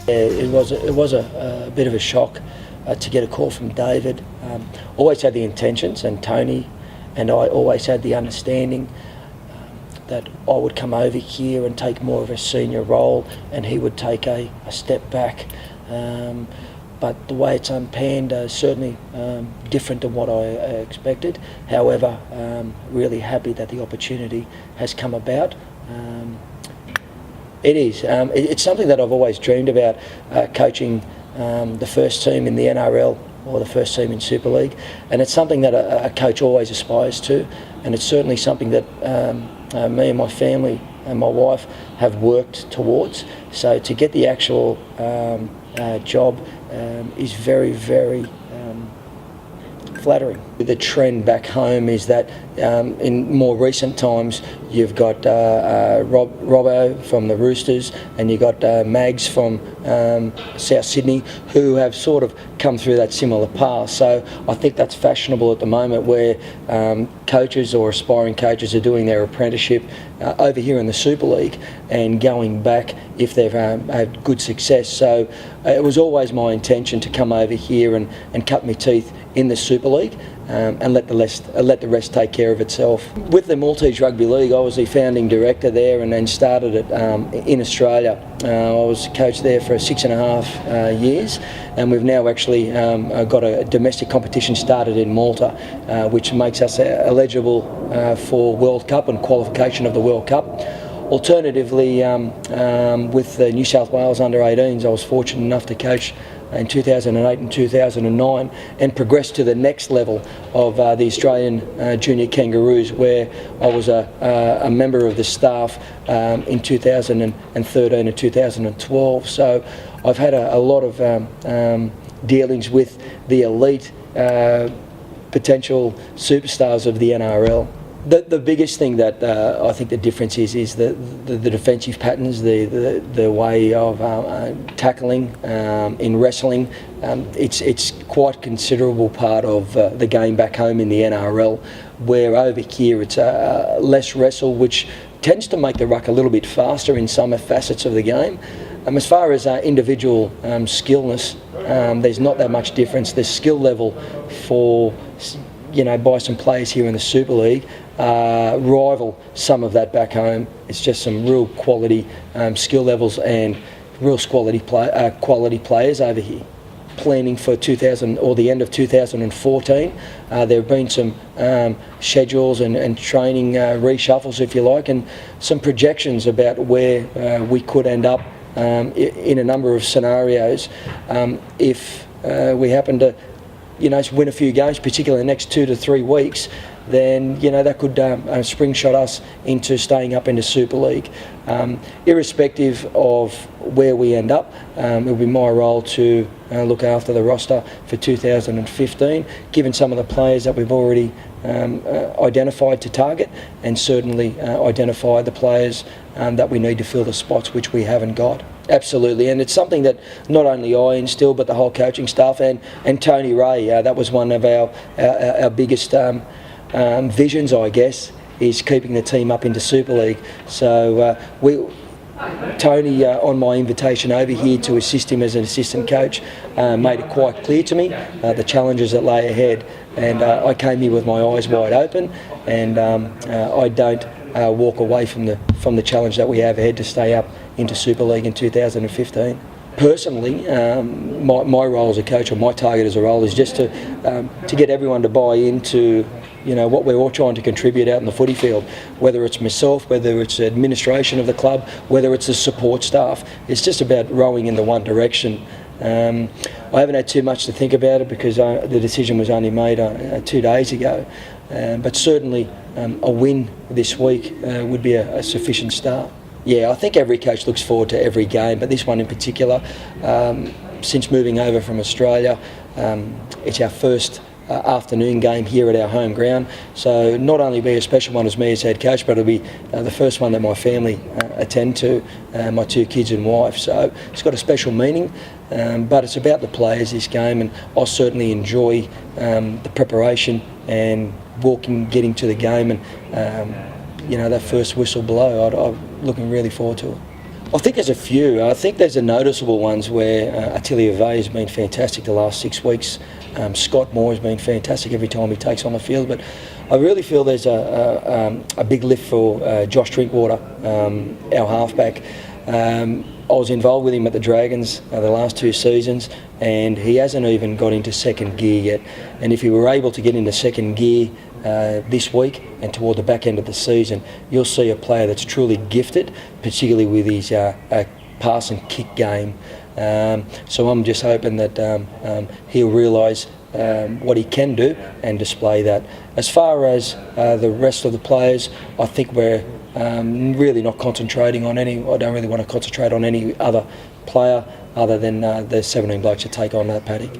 It was a bit of a shock to get a call from David. Always had the intentions, and Tony and I always had the understanding that I would come over here and take more of a senior role, and he would take a step back. But the way it's unpanned is certainly different than what I expected. However, really happy that the opportunity has come about. It is. It's something that I've always dreamed about, coaching the first team in the NRL or the first team in Super League, and it's something that a coach always aspires to, and it's certainly something that me and my family and my wife have worked towards. So to get the actual job is very, very flattering. The trend back home is that in more recent times you've got Robbo from the Roosters, and you've got Mags from South Sydney, who have sort of come through that similar path. So I think that's fashionable at the moment, where coaches or aspiring coaches are doing their apprenticeship over here in the Super League and going back if they've had good success. So it was always my intention to come over here and cut my teeth in the Super League, and let the rest take care of itself. With the Maltese Rugby League, I was the founding director there, and then started it in Australia. I was coach there for 6.5 years, and we've now actually got a domestic competition started in Malta, which makes us eligible for World Cup and qualification of the World Cup. Alternatively, with the New South Wales under-18s, I was fortunate enough to coach in 2008 and 2009, and progressed to the next level of the Australian Junior Kangaroos, where I was a member of the staff in 2013 and 2012. So I've had a lot of dealings with the elite potential superstars of the NRL. The biggest thing that I think the difference is the defensive patterns, the way of tackling in wrestling. It's quite a considerable part of the game back home in the NRL, where over here it's less wrestle, which tends to make the ruck a little bit faster in some facets of the game. As far as individual skillness, there's not that much difference. The skill level for by some players here in the Super League rival some of that back home. It's just some real quality skill levels and real quality players over here. Planning for 2000 or the end of 2014, there have been some schedules and training reshuffles, if you like, and some projections about where we could end up in a number of scenarios if we happen to win a few games, particularly in the next 2 to 3 weeks. Then that could springshot us into staying up into Super League. Irrespective of where we end up, it'll be my role to look after the roster for 2015, given some of the players that we've already identified to target, and certainly identify the players that we need to fill the spots which we haven't got. Absolutely, and it's something that not only I instill, but the whole coaching staff and Tony Ray. That was one of our biggest visions, I guess, is keeping the team up into Super League. So Tony, on my invitation over here to assist him as an assistant coach, made it quite clear to me the challenges that lay ahead, and I came here with my eyes wide open, and I don't walk away from the challenge that we have ahead to stay up into Super League in 2015. Personally, my role as a coach, or my target as a role, is just to get everyone to buy into what we're all trying to contribute out in the footy field, whether it's myself, whether it's administration of the club, whether it's the support staff. It's just about rowing in the one direction. I haven't had too much to think about it because the decision was only made 2 days ago, but certainly a win this week would be a sufficient start. Yeah, I think every coach looks forward to every game, but this one in particular, since moving over from Australia, it's our first afternoon game here at our home ground. So not only be a special one as me as head coach, but it'll be the first one that my family attend to, my 2 kids and wife. So it's got a special meaning, but it's about the players, this game, and I'll certainly enjoy the preparation and getting to the game, and that first whistle blow. I'm looking really forward to it. I think there's a few. I think there's a noticeable ones where Attilia Vey has been fantastic the last 6 weeks. Scott Moore has been fantastic every time he takes on the field. But I really feel there's a big lift for Josh Drinkwater, our halfback. I was involved with him at the Dragons the last 2 seasons, and he hasn't even got into second gear yet. And if he were able to get into second gear this week and toward the back end of the season, you'll see a player that's truly gifted, particularly with his pass and kick game. So I'm just hoping that he'll realise what he can do and display that. As far as the rest of the players, I think we're really not concentrating on any. I don't really want to concentrate on any other player other than the 17 blokes that take on that, Paddy.